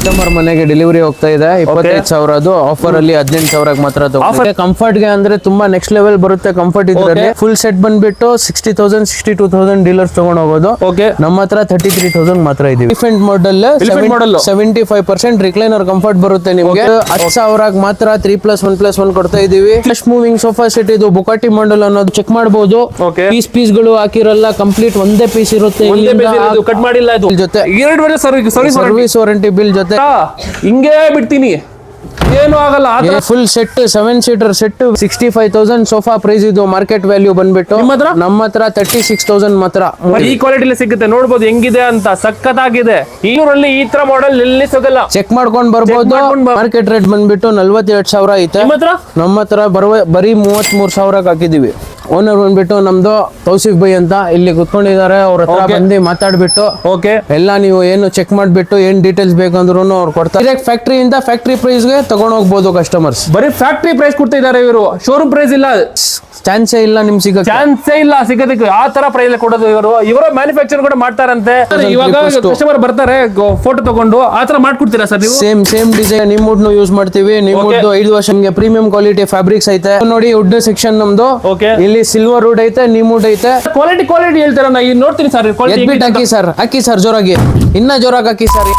Customer ಮನೆಗೆ delivery ಹೋಗ್ತಾ ಇದೆ 25,000 ಅದು ಆಫರ್ ಅಲ್ಲಿ 18,000 ಮಾತ್ರ ತಗೊಂಡ್ರೆ ಕಂಫರ್ಟ್ ಗೆ ಅಂದ್ರೆ ತುಂಬಾ ನೆಕ್ಸ್ಟ್ ಲೆವೆಲ್ ಬರುತ್ತೆ ಕಂಫರ್ಟ್ ಇದ್ರಲ್ಲಿ ಫುಲ್ ಸೆಟ್ ಬಂದ್ಬಿಟ್ಟು 60,000 62,000 ಡೀಲರ್ಸ್ ತಗೊಂಡ್ ಹೋಗೋದು ನಮ್ಮ ಹತ್ರ 33,000 ಮಾತ್ರ ಇದೀವಿ ಡಿಫೆಂಟ್ ಮಾಡೆಲ್ 75% ರಿಕ್ಲೈನರ್ ಕಂಫರ್ಟ್ ಬರುತ್ತೆ ನಿಮ್ಗೆ 10,000 ಮಾತ್ರ 3+1+1 ಕೊಡ್ತಾ ಇದೀವಿ ಫ್ರೆಶ್ ಮೂವಿಂಗ್ ಸೋಫಾ ಸೆಟ್ ಇದು ಬುಕಾಟಿ ಮಾಡೆಲ್ ಅನ್ನೋದು ಚೆಕ್ ಮಾಡಬಹುದು ಪೀಸ್ ಗಳು ಹಾಕಿರಲ್ಲ ಕಂಪ್ಲೀಟ್ ಒಂದೇ ಪೀಸ್ ಇರುತ್ತೆ ಕಟ್ ಮಾಡಿಲ್ಲ ಇದು ಜೊತೆ ಸರ್ವಿಸ್ ವಾರಂಟಿ ಬಿಲ್ ಜೊತೆ ಹಿಂಗೆ ಬಿಡ್ತೀನಿ ಏನು ಆಗಲ್ಲ full set 7 seater set 65,000 sofa price ಇದು ಮಾರ್ಕೆಟ್ ವ್ಯಾಲ್ಯೂ ಬಂದ್ಬಿಟ್ಟು ನಮ್ಮ ಹತ್ರ 36,000 ಮಾತ್ರ ಈ ಕ್ವಾಲಿಟಿ ಸಿಗುತ್ತೆ ನೋಡ್ಬೋದು ಹೆಂಗಿದೆ ಅಂತ ಸಖತ್ತಾಗಿದೆ ಈರಲ್ಲಿ ಈ ತರ ಮಾಡೆಲ್ ಎಲ್ಲಿ ಸಿಗಲ್ಲ ಚೆಕ್ ಮಾಡ್ಕೊಂಡ್ ಬರ್ಬೋದು ಮಾರ್ಕೆಟ್ ರೇಟ್ ಬಂದ್ಬಿಟ್ಟು 42,000 ಐತೆ ನಮ್ಮ ಹತ್ರ ಬರೀ 33,000 ಹಾಕಿದೀವಿ ಓನರ್ ಬಂದ್ಬಿಟ್ಟು ನಮ್ದು ತೌಸಿಫ್ ಬೈ ಅಂತ ಇಲ್ಲಿ ಕುತ್ಕೊಂಡಿದ್ದಾರೆ ಅವ್ರ ಹತ್ರ ಬಂದು ಮಾತಾಡ್ಬಿಟ್ಟು ಎಲ್ಲ ನೀವು ಏನು ಚೆಕ್ ಮಾಡ್ಬಿಟ್ಟು ಏನ್ ಡೀಟೇಲ್ಸ್ ಬೇಕಂದ್ರು ಅವ್ರು ಕೊಡ್ತಾರೆ ಡೈರೆಕ್ಟ್ ಫ್ಯಾಕ್ಟರಿಯಿಂದ ಫ್ಯಾಕ್ಟರಿ ಪ್ರೈಸ್ ಗೆ ತಗೊಂಡ್ ಹೋಗ್ಬೋದು ಕಸ್ಟಮರ್ಸ್ ಬರೀ ಫ್ಯಾಕ್ಟರಿ ಪ್ರೈಸ್ ಕೊಡ್ತಾ ಇದಾರೆ ಇವರು ಶೋರೂಮ್ ಪ್ರೈಸ್ ಇಲ್ಲ ಚಾನ್ಸೇ ಇಲ್ಲ ನಿಮ್ ಚಾನ್ಸೇ ಇಲ್ಲ ಸಿಗೋದಕ್ಕೆ ಆ ತರ ಪ್ರೈಸ್ ಕೊಡೋದು ಇವರು ಮ್ಯಾನುಫ್ಯಾಕ್ಚರ್ ಕೂಡ ಮಾಡ್ತಾರಂತೆ ಇವಾಗ ಕಸ್ಟಮರ್ ಬರ್ತಾರೆ ಫೋಟೋ ತಗೊಂಡು ಆ ತರ ಮಾಡ್ಕೊಡ್ತೀರಾ ಸರ್ ನೀವು ಸೇಮ್ ಡಿಸೈನ್ ನಿಮ್ ವುಡ್ ನು ಯೂಸ್ ಮಾಡ್ತೀವಿ ನಿಮ್ ವುಡ್ 5 ವರ್ಷ ನಿಮ್ಗೆ ಪ್ರೀಮಿಯಂ ಕ್ವಾಲಿಟಿ ಫ್ಯಾಬ್ರಿಕ್ಸ್ ಐತೆ ನೋಡಿ ವುಡ್ ಸೆಕ್ಷನ್ ನಮ್ದು ಇಲ್ಲಿ ಸಿಲ್ವರ್ ವುಡ್ ಐತೆ ನಿಮ್ ವುಡ್ ಐತೆ ಕ್ವಾಲಿಟಿ ಹೇಳ್ತಾರ ನಾ ನೋಡ್ತೀನಿ ಸರ್ ಹಾಕಿ ಸರ್ ಜೋರಾಗಿ ಇನ್ನ ಜೋರಾಗಿ ಹಾಕಿ sir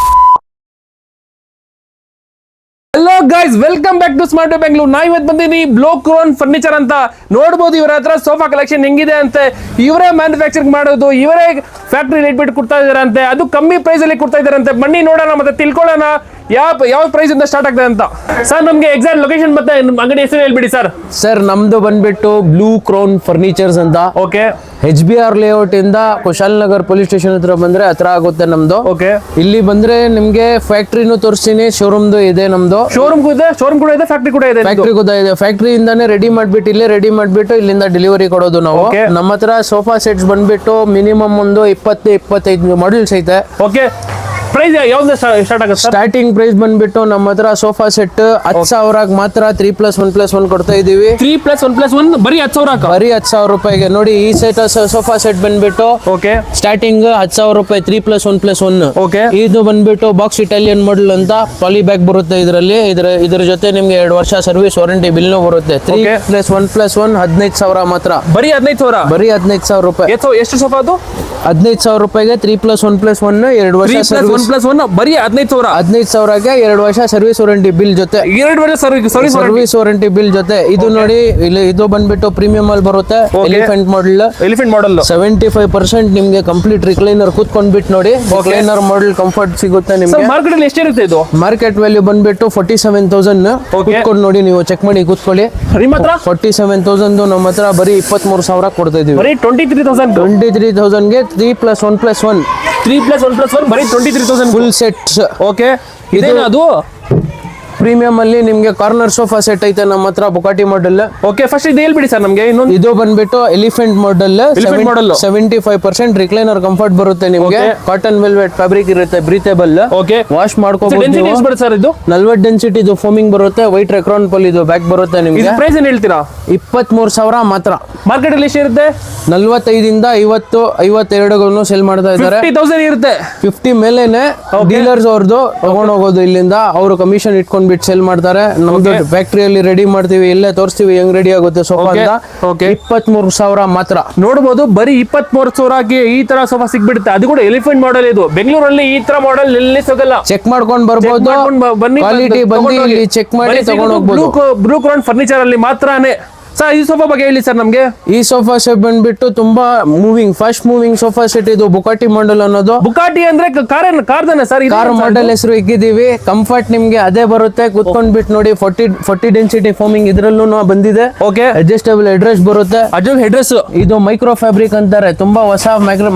hello guys welcome back to smart Bengaluru ನಾ ಇವತ್ತು ಬಂದಿನಿ ಬ್ಲೋ ಕ್ರೋನ್ ಫರ್ನಿಚರ್ ಅಂತ ನೋಡಬಹುದು ಇವರ ಹತ್ರ ಸೋಫಾ ಕಲೆಕ್ಷನ್ ಹೆಂಗಿದೆ ಅಂತೆ ಇವರೇ ಮ್ಯಾನುಫ್ಯಾಕ್ಚರಿಂಗ್ ಮಾಡೋದು ಇವರೇ ಫ್ಯಾಕ್ಟರಿ ರೇಟ್ ಬಿಟ್ಟು ಕೊಡ್ತಾ ಇದಾರಂತೆ ಅದು ಕಮ್ಮಿ ಪ್ರೈಸ್ ಅಲ್ಲಿ ಕೊಡ್ತಾ ಇದಾರಂತೆ ಬನ್ನಿ ನೋಡೋಣ ಮತ್ತೆ ತಿಳ್ಕೊಳ್ಳೋಣ ಯಾವ ಪ್ರೈಸ್ ಇಂದ ಸ್ಟಾರ್ಟ್ ಆಗ್ತದೆ ಅಂತ ಸರ್ ನಮ್ಗೆ ಎಕ್ಸಾಕ್ಟ್ ಲೊಕೇಶನ್ ಮತ್ತೆ ಅಂಗಡಿ ಹೆಸರು ಹೇಳ್ಬಿಡಿ ಸರ್ ನಮ್ದು ಬಂದ್ಬಿಟ್ಟು ಬ್ಲೂ ಕ್ರೌನ್ ಫರ್ನಿಚರ್ಸ್ ಅಂತ HBR ಲೇಔಟ್ ಇಂದ ಕುಶಾಲನಗರ್ ಪೊಲೀಸ್ ಸ್ಟೇಷನ್ ಹತ್ರ ಬಂದ್ರೆ ಹತ್ರ ಆಗುತ್ತೆ ನಮ್ದು ಇಲ್ಲಿ ಬಂದ್ರೆ ನಿಮ್ಗೆ ಫ್ಯಾಕ್ಟ್ರಿನೂ ತೋರಿಸ್ತೀನಿ ಶೋರೂಮ್ದು ಇದೆ ನಮ್ದು ಶೋರೂಮ್ ಕೂಡ ಇದೆ ಫ್ಯಾಕ್ಟ್ರಿ ಕೂಡ ಇದೆ ಫ್ಯಾಕ್ಟ್ರಿ ಇಂದಾನೆ ರೆಡಿ ಮಾಡ್ಬಿಟ್ಟು ಇಲ್ಲಿಂದ ಡೆಲಿವರಿ ಕೊಡೋದು ನಾವು ನಮ್ಮ ಹತ್ರ ಸೋಫಾ ಸೆಟ್ಸ್ ಬಂದ್ಬಿಟ್ಟು ಮಿನಿಮಮ್ ಒಂದು 20-25 ಮಾಡೆಲ್ಸ್ ಐತೆ ಪ್ರೈಸ್ ಯಾವ್ದು ಸ್ಟಾರ್ಟ್ ಆಗುತ್ತೆ ಸ್ಟಾರ್ಟಿಂಗ್ ಪ್ರೈಸ್ ಬಂದ್ಬಿಟ್ಟು ನಮ್ಮ ಹತ್ರ ಸೋಫಾ ಸೆಟ್ 10,000 ಮಾತ್ರ 3+1+1 ಕೊಡ್ತಾ ಇದೀವಿ 3+1+1 ಬರೀ 10,000 ಬರೀ 10,000 ರೂಪಾಯಿಗೆ ನೋಡಿ ಈ ಸೆಟ್ ಸೋಫಾ ಸೆಟ್ ಬಂದ್ಬಿಟ್ಟು ಸ್ಟಾರ್ಟಿಂಗ್ 10,000 ರೂಪಾಯಿ 3+1+1 ಇದು ಬಂದ್ಬಿಟ್ಟು ಬಾಕ್ಸ್ ಇಟಾಲಿಯನ್ ಮಾಡೆಲ್ ಅಂತ ಪಾಲಿ ಬ್ಯಾಗ್ ಬರುತ್ತೆ ಇದ್ರ ಜೊತೆ ನಿಮ್ಗೆ 2 ವರ್ಷ ಸರ್ವಿಸ್ ವಾರಂಟಿ ಬಿಲ್ ಬರುತ್ತೆ 3+1+1 15,000 ಮಾತ್ರ ಬರೀ 15,000 ರೂಪಾಯಿ ಎಷ್ಟು ಸೋಫಾ ಅದು 15,000 ರೂಪಾಯಿಗೆ 3+1+1 2 ವರ್ಷ ಬರೀ 15,000ಗೆ 2 ವರ್ಷ ಸರ್ವಿಸ್ ವಾರಂಟಿ ಬಿಲ್ ಜೊತೆ 2 ವರ್ಷ ಸರ್ವಿಸ್ ವಾರಂಟಿ ಬಿಲ್ ಜೊತೆ ಇದು ನೋಡಿ ಇದು ಬಂದ್ಬಿಟ್ಟು ಪ್ರೀಮಿಯಂ ಅಲ್ಲಿ ಬರುತ್ತೆ ಎಲಿಫೆಂಟ್ ಮಾಡೆಲ್ 75% ನಿಮ್ಗೆ ಕಂಪ್ಲೀಟ್ ರಿಕ್ಲೈನರ್ ಕೂತ್ಕೊಂಡ್ಬಿಟ್ಟು ನೋಡಿ ರಿಕ್ಲೈನರ್ ಮಾಡೆಲ್ ಕಂಫರ್ಟ್ ಸಿಗುತ್ತೆ ನಿಮ್ಗೆ ಮಾರ್ಕೆಟ್ ಅಲ್ಲಿ ಎಷ್ಟಿರುತ್ತೆ ಇದು ಮಾರ್ಕೆಟ್ ವ್ಯಾಲ್ಯೂ ಬಂದ್ಬಿಟ್ಟು 47,000 ಕೂತ್ಕೊಂಡು ನೋಡಿ ನೀವು ಚೆಕ್ ಮಾಡಿ ಕೂತ್ಕೊಳ್ಳಿ 47,000 ನಮ್ಮ ಹತ್ರ ಬರೀ 23,000 ಕೊಡ್ತಾ ಇದೀವಿ ಬರೀ 23,000ಗೆ 3+1+1 ಬರೀ 23,000 ಫುಲ್ ಸೆಟ್ಸ್ ಇದೇನಾ ಅದು ಪ್ರೀಮಿಯಂ ಅಲ್ಲಿ ನಿಮ್ಗೆ ಕಾರ್ನರ್ ಸೋಫಾ ಸೆಟ್ ಐತೆ ನಮ್ಮ ಹತ್ರ ಬುಕಾಟಿ ಮಾಡೆಲ್ ಫಸ್ಟ್ ಇದು ಹೇಳ್ಬಿಡಿ ಸರ್ ನಮ್ಗೆ ಇನ್ನೊಂದು ಇದು ಬಂದ್ಬಿಟ್ಟು ಎಲಿಫೆಂಟ್ ಮಾಡೆಲ್ 75% ರಿಕ್ಲೈನರ್ ಕಂಫರ್ಟ್ ಬರುತ್ತೆ ನಿಮ್ಗೆ ಕಾಟನ್ ವೆಲ್ವೆಟ್ ಫ್ಯಾಬ್ರಿಕ್ ಇರುತ್ತೆ ಬ್ರೀಥೇಬಲ್ ವಾಶ್ ಮಾಡ್ಕೋಬಹುದು ಸರ್ ಇದು 40 ಡೆನ್ಸಿಟಿ ಇದು ಫೋಮಿಂಗ್ ಬರುತ್ತೆ ವೈಟ್ ರೆಕ್ರಾನ್ ಪಲ್ ಇದು ಬ್ಯಾಕ್ ಬರುತ್ತೆ ನಿಮ್ಗೆ ಪ್ರೈಸ್ ಏನ್ ಹೇಳ್ತೀರಾ 23,000 ಮಾತ್ರ ಮಾರ್ಕೆಟ್ ಅಲ್ಲಿ ಎಷ್ಟು ಇರುತ್ತೆ 45ಇಂದ 50-52 ಸೆಲ್ ಮಾಡ್ತಾ ಇದ್ದಾರೆ 50,000 ಇರುತ್ತೆ 50 ಮೇಲೆನೆ ಡೀಲರ್ಸ್ ಅವ್ರದ್ದು ತಗೊಂಡ್ ಹೋಗೋದು ಇಲ್ಲಿಂದ ಅವರು ಕಮಿಷನ್ ಇಟ್ಕೊಂಡ್ ಸೆಲ್ ಮಾಡ್ತಾರೆ ನಮ್ದು ಫ್ಯಾಕ್ಟರಿಯಲ್ಲಿ ರೆಡಿ ಮಾಡ್ತೀವಿ ಇಲ್ಲೇ ತೋರಿಸ್ತೀವಿ ಹೆಂಗ್ ರೆಡಿ ಆಗುತ್ತೆ ಸೋಫಾ ಅಂತ 23,000 ಮಾತ್ರ ನೋಡಬಹುದು ಬರೀ 23,000ಗೆ ಈ ತರ ಸೋಫಾ ಸಿಗ್ಬಿಡುತ್ತೆ ಅದು ಕೂಡ ಎಲಿಫೆಂಟ್ ಮಾಡೆಲ್ ಇದು ಬೆಂಗಳೂರಲ್ಲಿ ಈ ತರ ಮಾಡೆಲ್ ಎಲ್ಲಿ ಸಿಗಲ್ಲ ಚೆಕ್ ಮಾಡ್ಕೊಂಡು ಬರ್ಬೋದು ಕ್ವಾಲಿಟಿ ಬಂದು ಇಲ್ಲಿ ಚೆಕ್ ಮಾಡಿ ತಗೊಂಡು ಹೋಗ್ಬೋದು ಬ್ಲೂ ಕ್ರೌನ್ ಫರ್ನಿಚರ್ ಅಲ್ಲಿ ಮಾತ್ರನೇ ಸರ್ ಈ ಸೋಫಾ ಬಗ್ಗೆ ಹೇಳಿ ಸರ್ ನಮ್ಗೆ ಈ ಸೋಫಾ ಸೆಟ್ ಬಂದ್ಬಿಟ್ಟು ತುಂಬಾ ಫಾಸ್ಟ್ ಮೂವಿಂಗ್ ಸೋಫಾ ಸೆಟ್ ಇದು ಬುಕಾಟಿ ಮಾಡೆಲ್ ಅನ್ನೋದು ಬುಕಾಟಿ ಅಂದ್ರೆ ಕಾರ್ದಾನೆ ಸರ್ ಕಾರ್ ಮಾಡೆಲ್ ಹೆಸರು ಇಕ್ಕಿದೀವಿ ಕಂಫರ್ಟ್ ನಿಮ್ಗೆ ಅದೇ ಬರುತ್ತೆ ಕುತ್ಕೊಂಡ್ಬಿಟ್ಟು ನೋಡಿ 40 ಡೆನ್ಸಿಟಿ ಫೋಮಿಂಗ್ ಇದ್ರಲ್ಲೂ ಬಂದಿದೆ ಅಡ್ಜಸ್ಟಬಲ್ ಹೆಡ್ರೆಸ್ ಬರುತ್ತೆ ಹೆಡ್ರೆಸ್ ಇದು ಮೈಕ್ರೋ ಫ್ಯಾಬ್ರಿಕ್ ಅಂತಾರೆ ತುಂಬಾ ಹೊಸ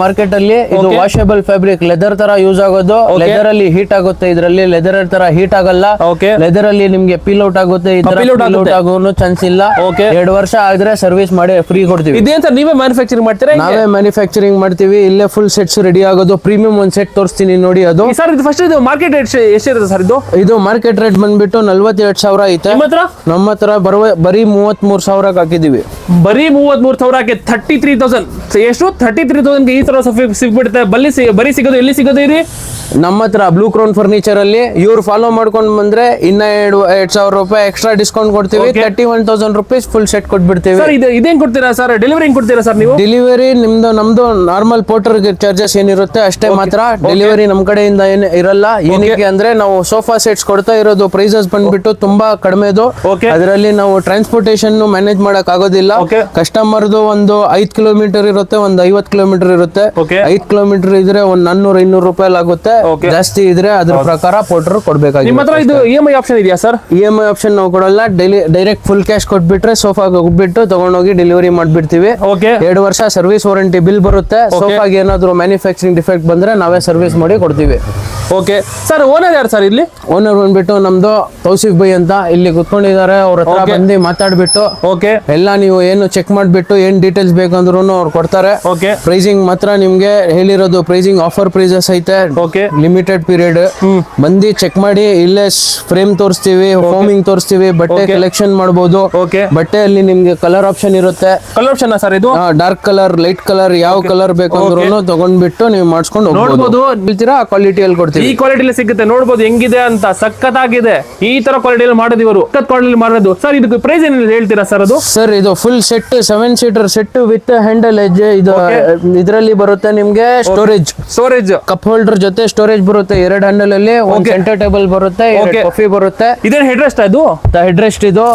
ಮಾರ್ಕೆಟ್ ಅಲ್ಲಿ ಇದು ವಾಷೇಬಲ್ ಫ್ಯಾಬ್ರಿಕ್ ಲೆದರ್ ತರ ಯೂಸ್ ಆಗೋದು ಲೆದರ್ ಅಲ್ಲಿ ಹೀಟ್ ಆಗುತ್ತೆ ಇದ್ರಲ್ಲಿ ಲೆದರ್ ತರ ಹೀಟ್ ಆಗಲ್ಲ ಲೆದರ್ ಅಲ್ಲಿ ನಿಮ್ಗೆ ಪೀಲ್ ಔಟ್ ಆಗುತ್ತೆ ಆಗೋನು ಚಾನ್ಸ್ ಇಲ್ಲ 2 ವರ್ಷ ಆದ್ರೆ ಸರ್ವಿಸ್ ಮಾಡಿ ಫ್ರೀ ಕೊಡ್ತೀವಿ ಇದೇನ್ ಸರ್ ನೀವೇ ಮ್ಯಾನುಫ್ಯಾಕ್ಚರಿಂಗ್ ಮಾಡ್ತೀರಾ ನಾವೇ ಮ್ಯಾನುಫ್ಯಾಕ್ಚರಿಂಗ್ ಮಾಡ್ತೀವಿ ಇಲ್ಲೇ ಫುಲ್ ಸೆಟ್ಸ್ ರೆಡಿ ಆಗೋದು ಪ್ರೀಮಿಯಂ ಒಂದು ಸೆಟ್ ತೋರಿಸ್ತೀನಿ ನೋಡಿ ಅದು ಸರ್ ಇದು ಫಸ್ಟ್ ಇದು ಮಾರ್ಕೆಟ್ ರೇಟ್ ಎಷ್ಟಿರುತ್ತೆ ಸರ್ ಇದು ಮಾರ್ಕೆಟ್ ರೇಟ್ ಬಂದ್ಬಿಟ್ಟು 42,000 ಐತೆ ನಮ್ಮ ಹತ್ರ ಬರೀ 33,000 ಹಾಕಿದೀವಿ ಬರೀ 33,000ಕ್ಕೆ 33,000 ಎಷ್ಟು 33,000 ಈ ತರ ಸಿಗ್ಬಿಡುತ್ತೆ. ಬರೀ ಸಿಗೋದು ಎಲ್ಲಿ ಸಿಗೋದು ಇದು? ನಮ್ಮ ಹತ್ರ ಬ್ಲೂ ಕ್ರೌನ್ ಫರ್ನಿಚರ್ ಅಲ್ಲಿ ಇವ್ರು ಫಾಲೋ ಮಾಡ್ಕೊಂಡ್ ಬಂದ್ರೆ ಇನ್ನ 2,000 ರೂಪಾಯಿ ಎಕ್ಸ್ಟ್ರಾ ಡಿಸ್ಕೌಂಟ್ ಕೊಡ್ತೀವಿ. 31,000 ರುಪೀಸ್ ಫುಲ್ ಸೆಟ್ ಕೊಟ್ಬಿಡ್ತೀವಿ. ಸರ್ ಇದೇನ್ ಕೊಡ್ತೀರಾ ಸರ್? ಡೆಲಿವರಿ ಹೆಂಗ್ ಕೊಡ್ತೀರಾ ಸರ್ ನೀವು? ಡೆಲಿವರಿ ನಮ್ದು ನಾರ್ಮಲ್ ಪೋರ್ಟರ್ ಚಾರ್ಜಸ್ ಏನಿರುತ್ತೆ ಅಷ್ಟೇ ಮಾತ್ರ. ಡೆಲಿವರಿ ನಮ್ ಕಡೆಯಿಂದ ಏನು ಇರಲ್ಲ. ಏನಕ್ಕೆ ಅಂದ್ರೆ ನಾವು ಸೋಫಾ ಸೆಟ್ಸ್ ಕೊಡ್ತಾ ಇರೋದು ಪ್ರೈಸಸ್ ಬಂದ್ಬಿಟ್ಟು ತುಂಬಾ ಕಡಿಮೆದು. ಅದರಲ್ಲಿ ನಾವು ಟ್ರಾನ್ಸ್ಪೋರ್ಟೇಷನ್ ಮ್ಯಾನೇಜ್ ಮಾಡಕ್ ಆಗೋದಿಲ್ಲ. ಕಸ್ಟಮರ್ದು ಒಂದು 5 ಕಿಲೋಮೀಟರ್ ಇರುತ್ತೆ, ಒಂದು 50 ಕಿಲೋಮೀಟರ್ ಇರುತ್ತೆ. 5 ಕಿಲೋಮೀಟರ್ ಇದ್ರೆ ಒಂದು 400-200 ರೂಪಾಯಿ ಆಗುತ್ತೆ. ಜಾಸ್ತಿ ಇದ್ರೆ ಅದ್ರ ಪ್ರಕಾರ ಪೋರ್ಟರ್ ಕೊಡ್ಬೇಕಾಗಿ. ನಿಮ್ಮ ಹತ್ರ ಇದು EMI ಆಪ್ಷನ್ ಇದೆಯಾ ಸರ್? EMI ಆಪ್ಷನ್ ನಾವು ಕೊಡಲ್ಲ. ಡೈರೆಕ್ಟ್ ಫುಲ್ ಕ್ಯಾಶ್ ಕೊಟ್ಬಿಟ್ರೆ ಸೋಫಾ ಹೋಗ್ಬಿಟ್ಟು ತಗೊಂಡೋಗಿ ಡೆಲಿವರಿ ಮಾಡ್ಬಿಡ್ತೀವಿ. 2 ವರ್ಷ ಸರ್ವಿಸ್ ವಾರಂಟಿ ಬಿಲ್ ಬರುತ್ತೆ. ಸೋಫಾಗೆ ಏನಾದ್ರು ಮ್ಯಾನುಫ್ಯಾಕ್ಚರಿಂಗ್ ಡಿಫೆಕ್ಟ್ ಬಂದ್ರೆ ನಾವೇ ಸರ್ವಿಸ್ ಮಾಡಿ ಕೊಡ್ತೀವಿ. ಓಕೆ ಸರ್, ಓನರ್ ಯಾರು ಸರ್ ಇಲ್ಲಿ? ಓನರ್ ಬಂದ್ಬಿಟ್ಟು ನಮ್ದು ತೌಸಿಫ್ ಬೈ ಅಂತ ಇಲ್ಲಿ ಕುತ್ಕೊಂಡಿದ್ದಾರೆ. ಅವ್ರ ಹತ್ರ ಬಂದು ಮಾತಾಡ್ಬಿಟ್ಟು ಎಲ್ಲ ನೀವು ಏನು ಚೆಕ್ ಮಾಡ್ಬಿಟ್ಟು ಏನ್ ಡೀಟೇಲ್ಸ್ ಬೇಕಂದ್ರು ಅವ್ರು ಕೊಡ್ತಾರೆ. ಪ್ರೈಸಿಂಗ್ ಮಾತ್ರ ನಿಮ್ಗೆ ಹೇಳಿರೋದು ಪ್ರೈಸಿಂಗ್ ಆಫರ್ ಪ್ರೈಸಸ್ ಐತೆ. ಲಿಮಿಟೆಡ್ ಪೀರಿಯಡ್ ಬಂದು ಚೆಕ್ ಮಾಡಿ. ಇಲ್ಲೇ ಫ್ರೇಮ್ ತೋರಿಸ್ತೀವಿ, ಫೋಮಿಂಗ್ ತೋರಿಸ್ತೀವಿ, ಬಟ್ಟೆ ಕಲೆಕ್ಷನ್ ಮಾಡಬಹುದು. ಬಟ್ಟೆಯಲ್ಲಿ ನಿಮ್ಗೆ ಕಲರ್ ಆಪ್ಷನ್ ಇರುತ್ತೆ. ಕಲರ್ ಆಪ್ಷನ್ ಸರ್ ಇದು? ಡಾರ್ಕ್ ಕಲರ್, ಲೈಟ್ ಕಲರ್, ಯಾವ ಕಲರ್ ಬೇಕಂದ್ರೂ ತಗೊಂಡ್ಬಿಟ್ಟು ನೀವು ಮಾಡಿಸ್ಕೊಂಡು ಹೋಗ್ಬೋದು. ಹೇಳ್ತೀರಾ ಕ್ವಾಲಿಟಿಯಲ್ಲಿ ಕೊಡ್ತೀವಿ. ಈ ಕ್ವಾಲಿಟಿಲಿ ಸಿಗುತ್ತೆ, ನೋಡಬಹುದು ಹೆಂಗಿದೆ ಅಂತ. ಸಖತ್ತಾಗಿದೆ. ಈ ತರ ಕ್ವಾಲಿಟಿಯಲ್ಲಿ ಮಾಡೋದು ಇವರು. ಕ್ವಾಲಿಟಿಯಲ್ಲಿ ಮಾಡೋದು ಸರ್. ಇದಕ್ಕೆ ಪ್ರೈಸ್ ಏನಿದೆ ಹೇಳ್ತೀರಾ ಸರ್? ಅದು ಸರ್ ಇದು full set 7 seater set with handle edge. ಇದು ಇದರಲ್ಲಿ ಬರುತ್ತೆ ನಿಮ್ಗೆ ಸ್ಟೋರೇಜ್ ಕಪ್ ಹೋಲ್ಡರ್ ಜೊತೆ ಸ್ಟೋರೇಜ್ ಬರುತ್ತೆ. 2 ಹ್ಯಾಂಡಲ್ ಅಲ್ಲಿ ಒಂದು ಸೆಂಟರ್ ಟೇಬಲ್ ಬರುತ್ತೆ, ಕಾಫಿ ಬರುತ್ತೆ. ಇದೇನು ಹೆಡ್ ರೆಸ್ಟ್? ಅದು ಹೆಡ್ ರೆಸ್ಟ್. ಇದು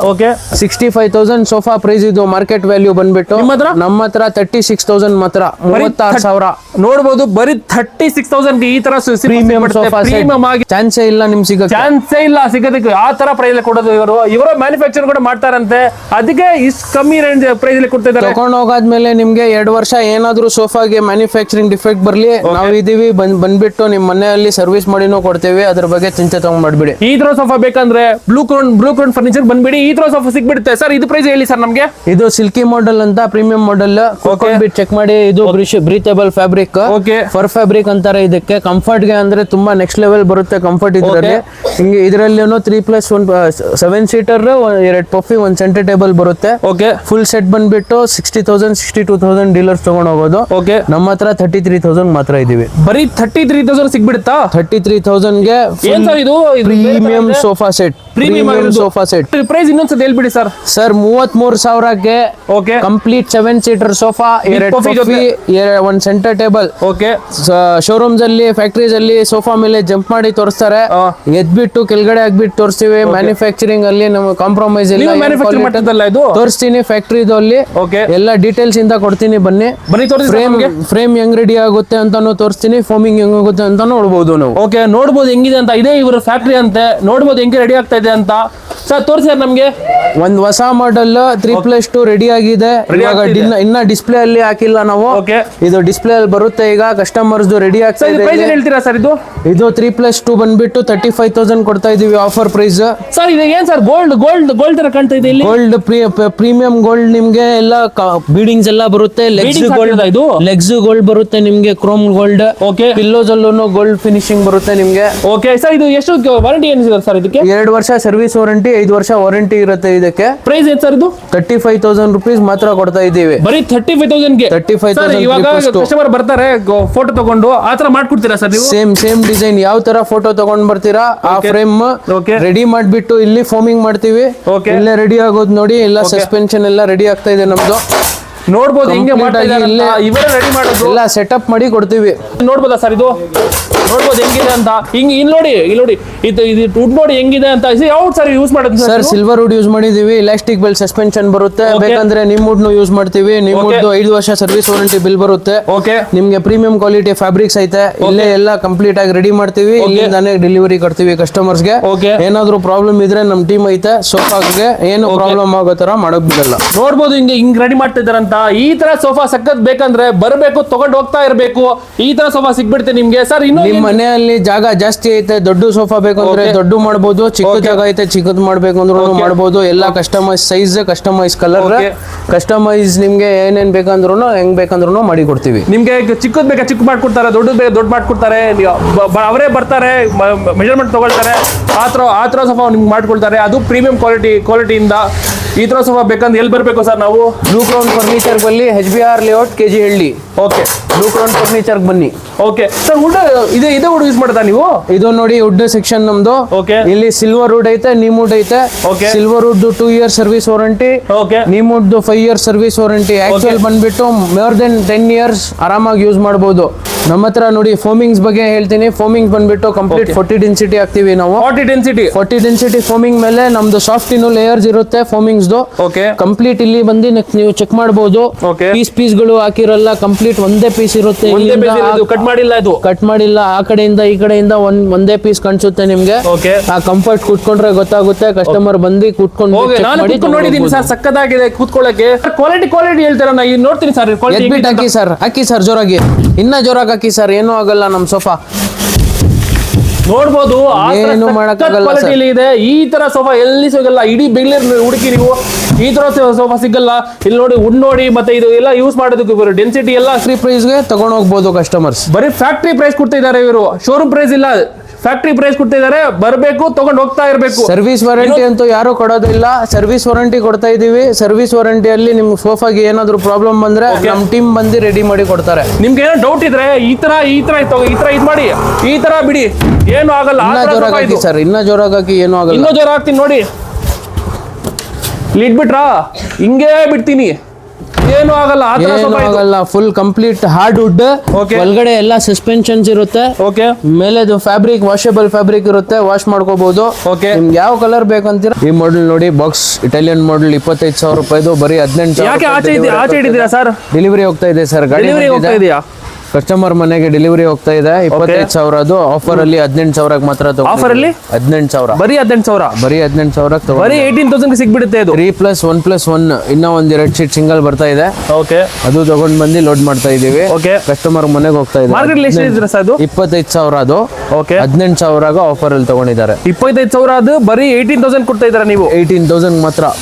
65,000 ಸೋಫಾ ಪ್ರೈಸ್. ಇದು ಮಾರ್ಕೆಟ್ ವ್ಯಾಲ್ಯೂ ಬಂದ್ಬಿಟ್ಟು ನಮ್ಮ ಹತ್ರ 36,000 ಮಾತ್ರ. 36,000 ನೋಡಬಹುದು. ಬರೀ 36,000 ಈ ತರ ಪ್ರೀಮಿಯಂ ಸೋಫಾ ಚಾನ್ಸೇ ಇಲ್ಲ ನಿಮ್ ಸಿಗೋಕೆ. ಚಾನ್ಸೇ ಇಲ್ಲ ಸಿಗೋದಕ್ಕೆ. ಆ ತರ ಪ್ರೈಸ್ ಕೊಡೋದು ಇವರು ಮ್ಯಾನುಫ್ಯಾಕ್ಚರ್ ಕೂಡ ಮಾಡ್ತಾರಂತೆ. ಅದಕ್ಕೆ ಇಷ್ಟು ಕಮ್ಮಿ ರೇಂಜ್ ಪ್ರೈಸ್ ಅಲ್ಲಿ ಕೊಡ್ತಾ ಇದ್ದಾರೆ. ತಗೊಂಡ್ ಹೋಗಾದ್ಮೇಲೆ ನಿಮ್ಗೆ 2 ವರ್ಷ ಏನಾದ್ರೂ ಸೋಫಾಗೆ ಮ್ಯಾನುಫ್ಯಾಕ್ಚರಿಂಗ್ ಡಿಫೆಕ್ಟ್ ಬರ್ಲಿ, ನಾವು ಇದೀವಿ ಬಂದ್ಬಿಟ್ಟು ನಿಮ್ ಮನೆಯಲ್ಲಿ ಸರ್ವಿಸ್ ಮಾಡಿನೂ ಕೊಡ್ತೇವೆ. ಅದ್ರ ಬಗ್ಗೆ ಚಿಂತೆ ತಗೊಂಡ್ಬಿಡಿ. ಈ ತರ ಸೋಫಾ ಬೇಕಂದ್ರೆ ಬ್ಲೂ ಕ್ರೌನ್ ಫರ್ನಿಚರ್ ಬಂದ್ಬಿಡಿ. ಈ ತರ ಸೋಫಾ ಸಿಗ್ಬಿಡುತ್ತೆ ಸರ್. ಇದು ಪ್ರೈಸ್ ಹೇಳಿ ಸರ್ ನಮ್ಗೆ. ಇದು ಸಿಲ್ಕಿ ಮಾಡೆಲ್ ಅಂತ ಪ್ರೀಮಿಯಂ ಮಾಡೆಲ್. ಚೆಕ್ ಮಾಡಿ. ಇದು ಬ್ರೀತೇಬಲ್ ಫ್ಯಾಬ್ರಿಕ್, ಫರ್ ಫ್ಯಾಬ್ರಿಕ್ ಅಂತಾರೆ ಇದಕ್ಕೆ. ಕಂಫರ್ಟ್ ಗೆ ಅಂದ್ರೆ ತುಂಬಾ ನೆಕ್ಸ್ಟ್ ಲೆವೆಲ್ ಬರುತ್ತೆ ಕಂಫರ್ಟ್ ಇದರಲ್ಲಿ. ಹಿಂಗೆ ಇದರಲ್ಲಿ 3+1 7 ಸೀಟರ್, 2 ಪಫಿ, 1 ಸೆಂಟರ್ ಟೇಬಲ್ ಬರುತ್ತೆ. ಫುಲ್ ಸೆಟ್ ಬಂದ್ಬಿಟ್ಟು 60,000 62,000 ಡೀಲರ್ಸ್ ತಗೊಂಡ್ ಹೋಗೋದು. ನಮ್ಮ ಹತ್ರ 33,000 ಮಾತ್ರ ಇದೀವಿ. ಬರೀ 33,000 ಸಿಗ್ಬಿಡುತ್ತಾ? 33,000 ಗೆ ಇದು premium sofa set. Premium sofa set price ಇನ್ನೊಂದ್ಸತಿ ಹೇಳ್ಬಿಡಿ ಸರ್. ಸರ್ 33,000ಗೆ complete 7 seater sofa, 2 puffy, 1 centre table. Showrooms ಅಲ್ಲಿ, ಫ್ಯಾಕ್ಟರೀಸ್ ಅಲ್ಲಿ ಸೋಫಾ ಮೇಲೆ ಜಂಪ್ ಮಾಡಿ ತೋರಿಸ್ತಾರೆ. ಎದ್ಬಿಟ್ಟು ಕೆಳಗಡೆ ಆಗ್ಬಿಟ್ಟು ತೋರಿಸ್ತೀವಿ. ಮ್ಯಾನುಫ್ಯಾಕ್ಚರಿಂಗ್ ಅಲ್ಲಿ ನಮ್ಗೆ ಕಾಂಪ್ರಮೈಸ್ ಇಲ್ಲ. ತೋರಿಸ್ತೀನಿ ಫ್ಯಾಕ್ಟರಿದು ಅಲ್ಲಿ ಎಲ್ಲ ಡೀಟೇಲ್ಸ್ ಇಂದ ಕೊಡ್ತೀನಿ. ಬನ್ನಿ ಫ್ರೇಮ್ ಹೆಂಗ್ ರೆಡಿ ಆಗುತ್ತೆ ಅಂತಾನು ತೋರಿಸ್ತೀನಿ. ಫೋಮಿಂಗ್ ಹೆಂಗ್ ಆಗುತ್ತೆ ಅಂತ ನೋಡ್ಬೋದು ನಾವು. ನೋಡ್ಬೋದು ಹೆಂಗಿದೆ ಅಂತ. ಇದೇ ಇವರು ಫ್ಯಾಕ್ಟರಿ ಅಂತೆ. ನೋಡ್ಬೋದು ಹೆಂಗೆ ರೆಡಿ ಆಗ್ತಾ ಇದೆ ಅಂತ. ಸರ್ ತೋರಿಸಿ ನಮ್ಗೆ. ಒಂದ್ ಹೊಸ ಮಾಡೆಲ್ 3+2 ರೆಡಿ ಆಗಿದೆ. ಇನ್ನ ಡಿಸ್ಪ್ಲೇ ಅಲ್ಲಿ ಹಾಕಿಲ್ಲ ನಾವು. ಇದು ಡಿಸ್ಪ್ಲೇ ಅಲ್ಲಿ ಬರುತ್ತೆ ಈಗ. ಕಸ್ಟಮರ್ಸ್ ರೆಡಿ ಆಗ್ತಾ ಇದೆ. ಹೇಳ್ತೀರಾ ಸರ್ ಇದು? ಇದು 3+2 ಬಂದ್ಬಿಟ್ಟು 35,000 ಕೊಡ್ತಾ ಇದೀವಿ ಆಫರ್ ಪ್ರೈಸ್. ಸರ್ ಇದು ಏನ್ ಸರ್? ಗೋಲ್ಡ್ ತರ ಕಾಣ್ತಾ ಇದೆ ಇಲ್ಲಿ. ಗೋಲ್ಡ್ ಪ್ರೀಮಿಯಂ ಗೋಲ್ಡ್ ನಿಮ್ಗೆ ಎಲ್ಲ ಬೀಡಿಂಗ್ಸ್ ಎಲ್ಲ ಬರುತ್ತೆ. ಲೆಗ್ಸ್ ಗೋಲ್ಡ್ ಬರುತ್ತೆ ನಿಮ್ಗೆ. Chrome gold. ಪಿಲ್ಲೋಸ್ ಅಲ್ಲೂ ಗೋಲ್ಡ್ ಫಿನಿಶಿಂಗ್ ಬರುತ್ತೆ ನಿಮ್ಗೆ. ಸರ್ ಇದು ಎಷ್ಟು ವಾರಂಟಿ ಏನಿದೆ ಸರ್ ಇದಕ್ಕೆ? 2 ವರ್ಷ ಸರ್ವಿಸ್ ವಾರಂಟಿ, 5 ವರ್ಷ ವಾರಂಟಿ ಇರುತ್ತೆ ಇದಕ್ಕೆ. ಪ್ರೈಸ್ ಏನು ಸರ್ ಇದು? 35,000 ರೂಪೀಸ್ ಮಾತ್ರ ಕೊಡ್ತಾ ಇದೀವಿ. ಬರೀ 35,000 ಗೆ 35,000. ಇವಾಗ ಕಸ್ಟಮರ್ ಬರ್ತಾರೆ ಫೋಟೋ ತಗೊಂಡು ಆ ತರ ಮಾಡ್ಕೊಡ್ತೀರಾ ಸರ್ ನೀವು? ಸೇಮ್ ಡಿಸೈನ್ ಯಾವ ತರ ಫೋಟೋ ತಗೊಂಡ್ ಬರ್ತೀರಾ ಆ ಫ್ರೇಮ್ ರೆಡಿ ಮಾಡ್ಬಿಟ್ಟು ಇಲ್ಲಿ ಫೋಮಿಂಗ್ ಮಾಡ್ತೀವಿ. ಇಲ್ಲೇ ರೆಡಿ ಆಗೋದು ನೋಡಿ. ಎಲ್ಲ ಸಸ್ಪೆನ್ಷನ್ ಎಲ್ಲ ರೆಡಿ ಆಗ್ತಾ ಇದೆ ನಮ್ದು. ನೋಡ್ಬೋದು ಹಿಂಗೆ ಇವರೇ ರೆಡಿ ಮಾಡೋದು. ಎಲ್ಲ ಸೆಟಪ್ ಮಾಡಿ ಕೊಡ್ತೀವಿ. ನೋಡ್ಬೋದಾ ಸರ್ ಇದು? ನೋಡ್ಬೋದು ಹೆಂಗಿದೆ ಅಂತ. ಇಲ್ಲಿ ನೋಡಿ ಇದು ವುಡ್ ನೋಡಿ ಹೆಂಗಿದೆ ಅಂತ. ಯಾವ್ದು ಸರ್ ಯೂಸ್ ಮಾಡೋದು ಸರ್? ಸಿಲ್ವರ್ ವುಡ್ ಯೂಸ್ ಮಾಡಿದೀವಿ. ಇಲಾಸ್ಟಿಕ್ ಬೆಲ್ಟ್ ಸಸ್ಪೆನ್ಷನ್ ಬರುತ್ತೆ. ಬೇಕಂದ್ರೆ ನಿಮ್ ವುಡ್ ಯೂಸ್ ಮಾಡ್ತೀವಿ. ನಿಮ್ ವುಡ್ 5 ವರ್ಷ ಸರ್ವಿಸ್ ವಾರಂಟಿ ಬಿಲ್ ಬರುತ್ತೆ. ನಿಮ್ಗೆ ಪ್ರೀಮಿಯಂ ಕ್ವಾಲಿಟಿ ಫ್ಯಾಬ್ರಿಕ್ಸ್ ಐತೆ. ಇಲ್ಲೇ ಎಲ್ಲ ಕಂಪ್ಲೀಟ್ ಆಗಿ ರೆಡಿ ಮಾಡ್ತೀವಿ. ಇಲ್ಲಿಂದಾನೆ ಡೆಲಿವರಿ ಕೊಡ್ತೀವಿ ಕಸ್ಟಮರ್ಸ್ ಗೆ. ಏನಾದ್ರು ಪ್ರಾಬ್ಲಮ್ ಇದ್ರೆ ನಮ್ ಟೀಮ್ ಐತೆ. ಸೋಫಾಗೆ ಏನು ಪ್ರಾಬ್ಲಮ್ ಆಗೋ ತರ ಮಾಡೋಕ್ ಬಿಡಲ್ಲ. ನೋಡ್ಬೋದು ಹಿಂಗ್ ರೆಡಿ ಮಾಡ್ತಿದಾರಂತ. ಈ ತರ ಸೋಫಾ ಸಖತ್ ಬೇಕಂದ್ರೆ ಬರ್ಬೇಕು, ತಗೊಂಡ್ ಹೋಗ್ತಾ ಇರ್ಬೇಕು. ಈ ತರ ಸೋಫಾ ಸಿಗ್ಬಿಡುತ್ತೆ ನಿಮ್ಗೆ ಸರ್. ಇನ್ನು ನಿಮ್ ಮನೆಯಲ್ಲಿ ಜಾಗ ಜಾಸ್ತಿ ಐತೆ, ದೊಡ್ಡ ಸೋಫಾ ಬೇಕಂದ್ರೆ ದೊಡ್ಡ ಮಾಡ್ಬೋದು. ಚಿಕ್ಕ ಜಾಗ ಐತೆ, ಚಿಕ್ಕದ್ ಮಾಡ್ಬೇಕು ಅಂದ್ರೂ ಮಾಡ್ಬೋದು. ಎಲ್ಲ customise size, customise colour, customise ನಿಮ್ಗೆ ಏನೇನ್ ಬೇಕಂದ್ರು ಹೆಂಗ್ ಬೇಕಂದ್ರು ಮಾಡಿ ಕೊಡ್ತೀವಿ. ನಿಮ್ಗೆ ಚಿಕ್ಕದ್ ಬೇಕಾ ಚಿಕ್ಕ ಮಾಡ್ಕೊಡ್ತಾರೆ, ದೊಡ್ಡದ್ ಬೇಕಾ ದೊಡ್ಡ ಮಾಡ್ಕೊಡ್ತಾರೆ. ಅವರೇ ಬರ್ತಾರೆ, ಮೆಜರ್ಮೆಂಟ್ ತಗೊಳ್ತಾರೆ. ಆ ತರ ಸೋಫಾ ನಿಮ್ಗೆ ಮಾಡ್ಕೊಳ್ತಾರೆ. ಅದು ಪ್ರೀಮಿಯಂ ಕ್ವಾಲಿಟಿಯಿಂದ ಈ ತರ ಸೋಫಾ ಬೇಕಂದ್ರೆ ಎಲ್ಲಿ ಬರ್ಬೇಕು ಸರ್ ನಾವು? ಬ್ಲೂ ಕ್ರೌನ್ ಫರ್ನಿಚರ್ ಬಲ್ಲಿ HBR layout KG Halli. Okay blue crown furniture ಬನ್ನಿ. ಓಕೆ ಸರ್, ವುಡ್ ಇದೇ ವುಡ್ ಯೂಸ್ ಮಾಡ್ತಾ ನೀವು? ಇದು ನೋಡಿ ವುಡ್ ಸೆಕ್ಷನ್ ನಮ್ದು. ಓಕೆ ಇಲ್ಲಿ ಸಿಲ್ವರ್ ವುಡ್ ಐತೆ, ನೀಮ್ ವುಡ್ ಐತೆ. Okay. Silver wood 2 years service warranty, okay neem wood 5 years service warranty. Actual ಬಂದ್ಬಿಟ್ಟು ಮೋರ್ ದೆನ್ 10 years ಆರಾಮಾಗಿ ಯೂಸ್ ಮಾಡಬಹುದು. ನಮ್ಮ ಹತ್ರ ನೋಡಿ ಫೋಮಿಂಗ್ಸ್ ಬಗ್ಗೆ ಹೇಳ್ತೀನಿ. ಫೋಮಿಂಗ್ ಬಂದ್ಬಿಟ್ಟು ಕಂಪ್ಲೀಟ್ 40 ಡೆನ್ಸಿಟಿ ಹಾಕ್ತಿವಿ ನಾವು. 40 ಡೆನ್ಸಿಟಿ ಫೋಮಿಂಗ್ ಮೇಲೆ ನಮ್ದು ಸಾಫ್ಟ್ ಇನ್ನು ಲೇಯರ್ಸ್ ಇರುತ್ತೆ ಫೋಮಿಂಗ್ಸ್. ಓಕೆ ಕಂಪ್ಲೀಟ್ ಇಲ್ಲಿ ಬಂದು ನೀವು ಚೆಕ್ ಮಾಡಬಹುದು. Okay. ಪೀಸ್ ಗಳು ಹಾಕಿರಲ್ಲ, ಕಂಪ್ಲೀಟ್ ಒಂದೇ ಪೀಸ್ ಇರುತ್ತೆ. ಕಟ್ ಮಾಡಿಲ್ಲ ಇದು? ಕಟ್ ಮಾಡಿಲ್ಲ. ಆ ಕಡೆಯಿಂದ ಈ ಕಡೆಯಿಂದ ಒಂದೇ ಪೀಸ್ ಕಾಣಿಸುತ್ತೆ ನಿಮ್ಗೆ. ಓಕೆ ಆ ಕಂಫರ್ಟ್ ಕೂತ್ಕೊಂಡ್ರೆ ಗೊತ್ತಾಗುತ್ತೆ. ಕಸ್ಟಮರ್ ಬಂದು ಕೂತ್ಕೊಂಡು ಓಕೆ, ನಾನು ಕೂತ್ಕೊಂಡು ನೋಡಿದ್ದೀನಿ ಸರ್, ಸಕ್ಕತ್ತಾಗಿದೆ ಕೂತ್ಕೊಳ್ಳಕ್ಕೆ. ಕ್ವಾಲಿಟಿ ಹೇಳ್ತೀರಾ? ನಾ ಇದು ನೋಡ್ತೀನಿ ಸರ್. ಎದ್ಬಿಟ್ಟು ಹಾಕಿ ಸರ್ ಜೋರಾಗಿ, ಇನ್ನ ಜೋರಾಗಿ ಹಾಕಿ ಸರ್. ಏನೂ ಆಗಲ್ಲ ನಮ್ ಸೋಫಾ. ನೋಡ್ಬೋದು ಏನು ಮಾಡಕ್ಕಾಗಲ್ಲ sir. ಕ್ವಾಲಿಟಿ ಇದೆ. ಈ ತರ ಸೋಫಾ ಎಲ್ಲಿ ಸಿಗಲ್ಲ. ಇಡೀ ಬೆಂಗಳೂರು ಹುಡುಕಿ ನೀವು ಈ ತರ ಸೋಫಾ ಸಿಗಲ್ಲ. ಇಲ್ಲಿ ನೋಡಿ ವುಡ್ ನೋಡಿ, ಮತ್ತೆ ಇದು ಎಲ್ಲ ಯೂಸ್ ಮಾಡೋದಕ್ಕೆ ಡೆನ್ಸಿಟಿ ಎಲ್ಲ ಫ್ರೀ ಪ್ರೈಸ್ಗೆ ತಗೊಂಡು ಹೋಗ್ಬೋದು ಕಸ್ಟಮರ್ಸ್. ಬರೀ ಫ್ಯಾಕ್ಟ್ರಿ ಪ್ರೈಸ್ ಕೊಡ್ತಾ ಇದಾರೆ ಇವರು. ಶೋರೂಮ್ ಪ್ರೈಸ್ ಇಲ್ಲ, ಫ್ಯಾಕ್ಟ್ರಿ ಪ್ರೈಸ್ ಕೊಡ್ತಾ ಇದಾರೆ. ಬರಬೇಕು, ತಗೊಂಡು ಹೋಗ್ತಾ ಇರಬೇಕು. ಸರ್ವಿಸ್ ವಾರಂಟಿ ಅಂತೂ ಯಾರು ಕೊಡೋದಿಲ್ಲ. ಸರ್ವಿಸ್ ವಾರಂಟಿ ಕೊಡ್ತಾ ಇದೀವಿ. ಸರ್ವಿಸ್ ವಾರಂಟಿಯಲ್ಲಿ ನಿಮ್ ಸೋಫಾಗೆ ಏನಾದ್ರು ಪ್ರಾಬ್ಲಮ್ ಬಂದ್ರೆ ನಮ್ ಟೀಮ್ ಬಂದು ರೆಡಿ ಮಾಡಿ ಕೊಡ್ತಾರೆ. ನಿಮ್ಗೆ ಏನೋ ಡೌಟ್ ಇದ್ರೆ ಈ ತರ ಇದ್ ಮಾಡಿ, ಈ ತರ ಬಿಡಿ, ಏನು ಆಗಲ್ಲ. ಇನ್ನ ಜೋರಾಗಿ ಹಾಕಿ ಸರ್, ಇನ್ನ ಜೋರಾಗಿ ಹಾಕಿ. ಏನೂ ಆಗಲ್ಲ. ಇನ್ನೂ ಜೋರ ಹಾಕ್ತೀನಿ ನೋಡಿ. ಇಲ್ಲಿ ಇಟ್ಬಿಟ್ರಾ? ಹಿಂಗೇ ಬಿಡ್ತೀನಿ, ಏನು ಆಗಲ್ಲ. ಆ ತರ ಏನೂ ಸೋಫಾ ಇದು. ಆಗಲ್ಲ. Full complete hard wood. Okay. ಒಳಗಡೆ ಎಲ್ಲ ಸಸ್ಪೆನ್ಷನ್ಸ್ ಇರುತ್ತೆ. ಓಕೆ ಮೇಲೆ ಫ್ಯಾಬ್ರಿಕ್ ವಾಷೇಬಲ್ ಫ್ಯಾಬ್ರಿಕ್ ಇರುತ್ತೆ, ವಾಶ್ ಮಾಡ್ಕೋಬಹುದು. Okay. ನಿಮ್ಗೆ ಯಾವ ಕಲರ್ ಬೇಕಂತೀರಾ. ಈ ಮಾಡೆಲ್ ನೋಡಿ, ಬಾಕ್ಸ್ ಇಟಾಲಿಯನ್ ಮಾಡೆಲ್ 25,000 ರೂಪಾಯಿದು. ಬರೀ 18,000. ಯಾಕೆ ಆಚೆ ಇಟ್ಟಿದ್ದೀರಾ ಸರ್? ಡೆಲಿವರಿ ಹೋಗ್ತಾ ಇದೆ ಸರ್. ಡೆಲಿವರಿ ಹೋಗ್ತಾ ಇದೆಯಾ? ಕಸ್ಟಮರ್ ಮನೆಗೆ ಡೆಲಿವರಿ ಹೋಗ್ತಾ ಇದೆ. 25,000 ಅದು. ಆಫರ್ ಅಲ್ಲಿ 18,000 ಮಾತ್ರ ತಗೊಂಡಿದ್ದೀವಿ. ಆಫರ್ ಅಲ್ಲಿ 18,000. ಬರೀ 18,000. ಬರೀ 18,000 ಬರೀ 18,000 ಸಿಗ್ಬಿಡುತ್ತೆ ಇದು. 3+1+1 ಇನ್ನ ಒಂದ್ 2 ಶೀಟ್ ಸಿಂಗಲ್ ಬರ್ತಾ ಇದೆ. ಓಕೆ ಅದು ತಗೊಂಡ್ ಬಂದು ಲೋಡ್ ಮಾಡ್ತಾ ಇದೀವಿ. ಓಕೆ ಕಸ್ಟಮರ್ ಮನೆಗೆ ಹೋಗ್ತಾ ಇದೆ. ಮಾರ್ಕೆಟ್ ಎಷ್ಟು ಇದ್ರೆ ಸರ್ ಅದು? 25,000 ಅದು. ಓಕೆ 18,000 ಆಫರ್ ಅಲ್ಲಿ ತಗೊಂಡಿದ್ದಾರೆ. 25,000 ಅದು ಬರೀ 18,000 ಕೊಡ್ತಾ ಇದ್ದೀರಾ ನೀವು? 18,000 ಮಾತ್ರ.